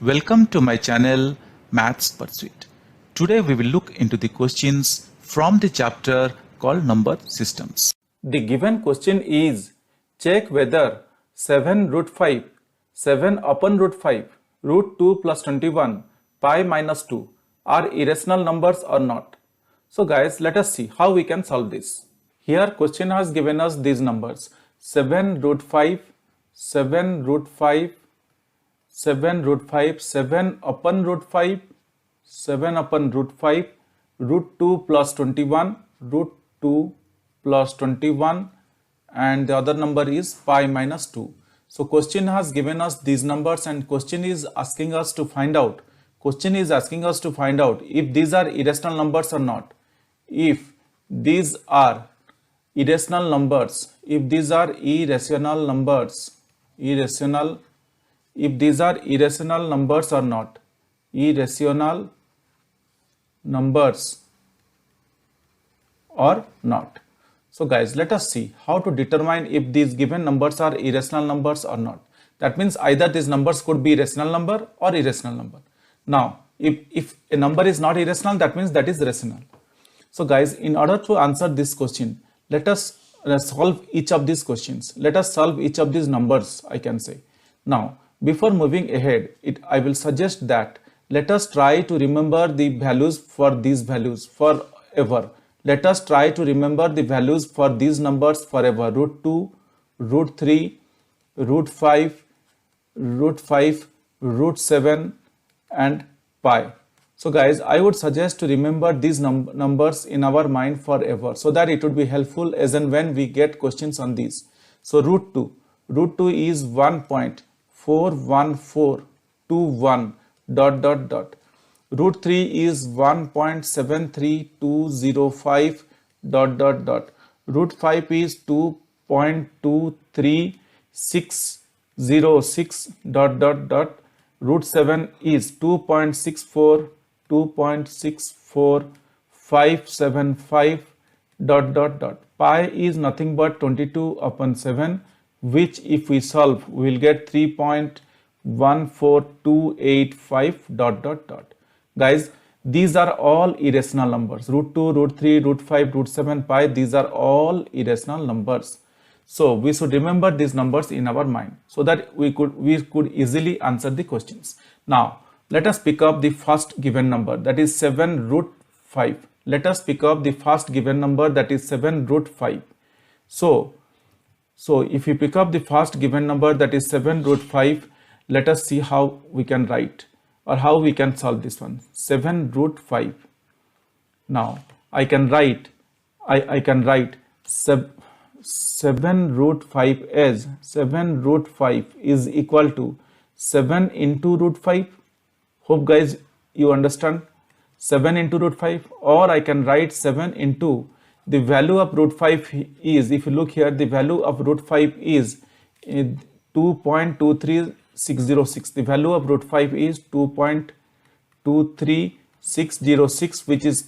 Welcome to my channel Maths Pursuit. Today we will look into the questions from the chapter called Number Systems. The given question is, check whether 7 root 5, 7 upon root 5, root 2 plus 21, pi minus 2 are irrational numbers or not. So guys, let us see how we can solve this. Here question has given us these numbers: 7 root 5, 7 root 5, 7 root 5, 7 upon root 5, 7 upon root 5, root 2 plus 21, root 2 plus 21, and the other number is pi minus 2. So question has given us these numbers and question is asking us to find out if these are irrational numbers or not. If these are irrational numbers, if these are irrational numbers or not, irrational numbers or not. So guys, let us see how to determine if these given numbers are irrational numbers or not. That means either these numbers could be rational number or irrational number. Now, if a number is not irrational, that means that is rational. So guys, in order to answer this question, let us solve each of these questions. Let us solve each of these numbers, I can say. Now, before moving ahead, I will suggest that let us try to remember the values for these values forever. Let us try to remember the values for these numbers forever. Root 2, root 3, root 5, root 7 and pi. So guys, I would suggest to remember these numbers in our mind forever so that it would be helpful as and when we get questions on these. So root 2 is 1.41421 ... Root 3 is 1.73205 ... Root 5 is 2.23606 ... Root 7 is 2.64575 ... Pi is nothing but 22 upon 7, which if we solve, we will get 3.14285 ... Guys, these are all irrational numbers. Root 2, root 3, root 5, root 7, pi, these are all irrational numbers. So we should remember these numbers in our mind so that we could easily answer the questions. Now, let us pick up the first given number, that is 7 root 5. Let us pick up the first given number, that is 7 root 5. So if we pick up the first given number, that is 7 root 5, let us see how we can write or how we can solve this one. 7 root 5. Now I can write 7 root 5 as 7 root 5 is equal to 7 into root 5. Hope guys you understand. 7 into root 5, or I can write 7 into the value of root 5 is, if you look here, the value of root 5 is 2.23606. The value of root 5 is 2.23606, which is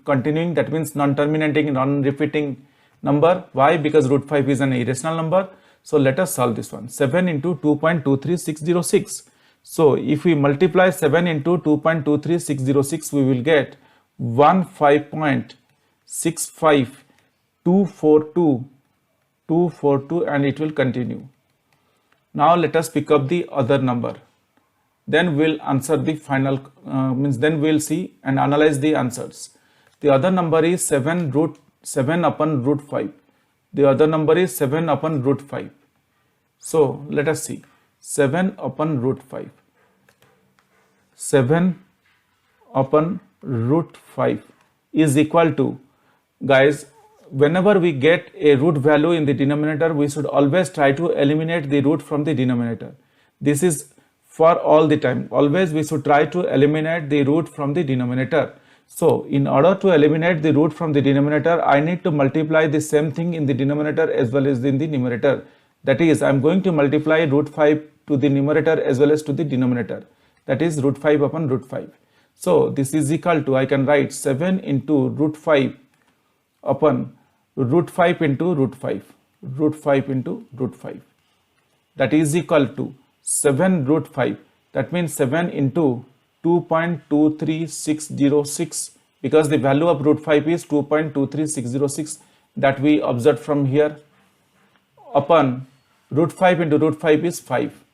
continuing, that means non-terminating, non-repeating number. Why? Because root 5 is an irrational number. So let us solve this one. 7 into 2.23606. So if we multiply 7 into 2.23606, we will get 15.65242, and it will continue. Now let us pick up the other number. Then we'll answer the final, then we'll see and analyze the answers. The other number is 7 upon root 5. The other number is 7 upon root 5. So let us see. 7 upon root 5. 7 upon root 5 is equal to, guys, whenever we get a root value in the denominator, we should always try to eliminate the root from the denominator. This is for all the time. Always we should try to eliminate the root from the denominator. So in order to eliminate the root from the denominator, I need to multiply the same thing in the denominator as well as in the numerator. That is, I am going to multiply root 5 to the numerator as well as to the denominator. That is root 5 upon root 5. So this is equal to, I can write 7 into root 5 upon root 5 into root 5. Root 5 into root 5. That is equal to 7 root 5. That means 7 into 2.23606, because the value of root 5 is 2.23606 that we observed from here, upon root 5 into root 5 is 5,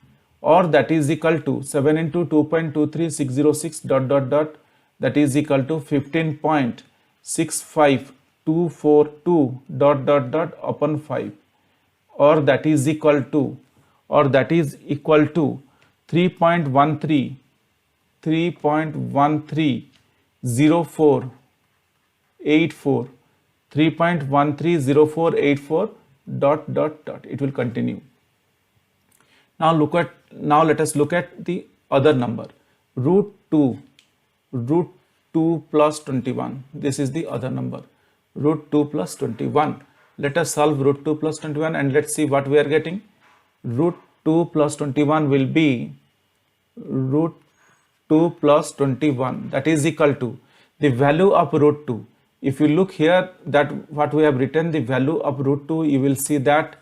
or that is equal to 7 into 2.23606 dot dot dot, that is equal to 15.65242 dot dot dot upon 5, or that is equal to 3.130484 3.130484 dot dot dot. It will continue. Now let us look at the other number, root 2 plus 21. This is the other number, root 2 plus 21. Let us solve root 2 plus 21 and let's see what we are getting. Root 2 plus 21 will be root 2 plus 21, that is equal to the value of root 2. If you look here, that what we have written, the value of root 2, you will see that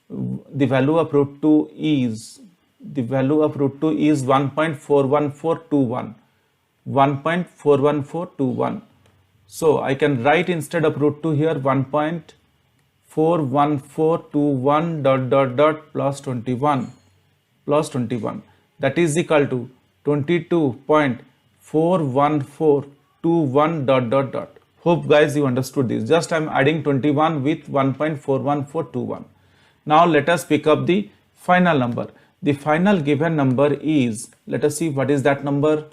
the value of root 2 is 1.41421. 1.41421. So I can write instead of root 2 here 1.41421 dot dot dot plus 21 that is equal to 22.41421 dot dot dot. Hope guys you understood this. Just I am adding 21 with 1.41421. Now let us pick up the final number. The final given number is, let us see what is that number,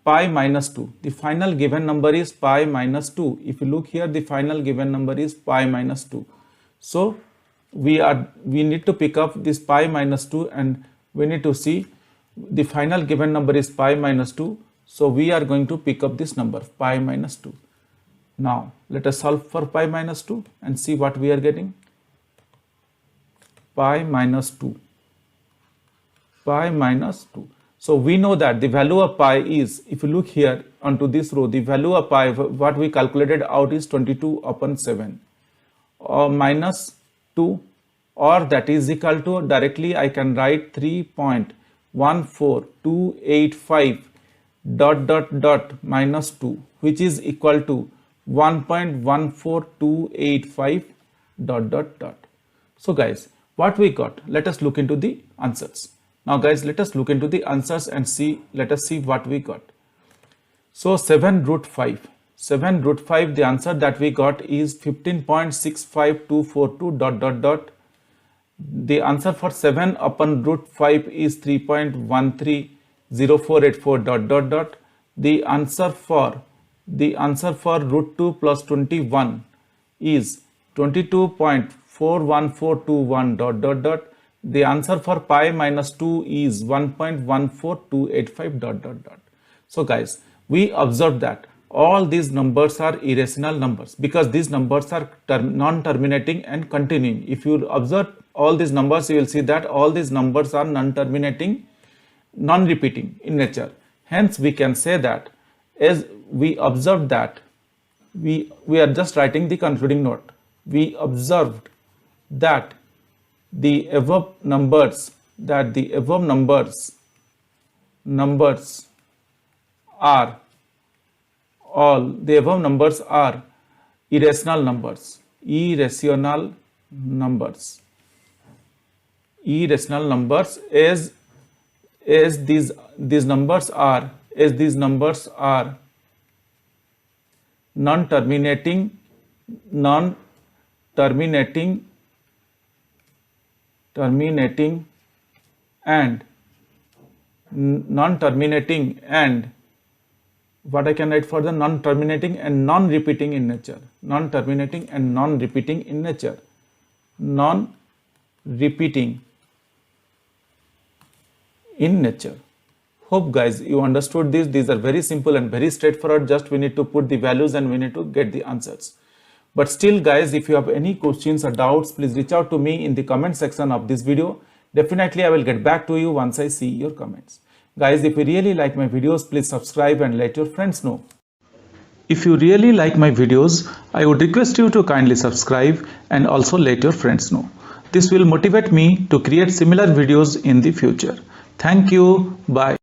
pi minus 2. The final given number is pi minus 2. If you look here, the final given number is pi minus 2. So we need to pick up this pi minus 2 and we need to see the final given number is pi minus 2. So we are going to pick up this number, pi minus 2. Now let us solve for pi minus 2 and see what we are getting. Pi minus 2. Pi minus 2. So we know that the value of pi is, if you look here onto this row, the value of pi, what we calculated out is 22 upon 7 or minus 2, or that is equal to, directly I can write 3.14285 dot dot dot minus 2, which is equal to 1.14285 dot dot dot. So guys, what we got, let us look into the answers. Now guys, let us look into the answers and let us see what we got. So 7 root 5, the answer that we got is 15.65242 dot dot dot. The answer for 7 upon root 5 is 3.130484 dot dot dot. The answer for root 2 plus 21 is 22.41421 dot dot dot. The answer for pi minus 2 is 1.14285 dot dot dot. So guys, we observed that all these numbers are irrational numbers because these numbers are non-terminating and continuing. If you observe all these numbers, you will see that all these numbers are non-terminating, non-repeating in nature. Hence we can say that, as we observed that, we are just writing the concluding note. We observed that the above numbers are irrational numbers. As these numbers are non-terminating and what I can write for the non-terminating and non-repeating in nature. Non-repeating in nature. Hope guys you understood this. These are very simple and very straightforward. Just we need to put the values and we need to get the answers. But still guys, if you have any questions or doubts, please reach out to me in the comment section of this video. Definitely I will get back to you once I see your comments. Guys, if you really like my videos, please subscribe and let your friends know. If you really like my videos, I would request you to kindly subscribe and also let your friends know. This will motivate me to create similar videos in the future. Thank you. Bye.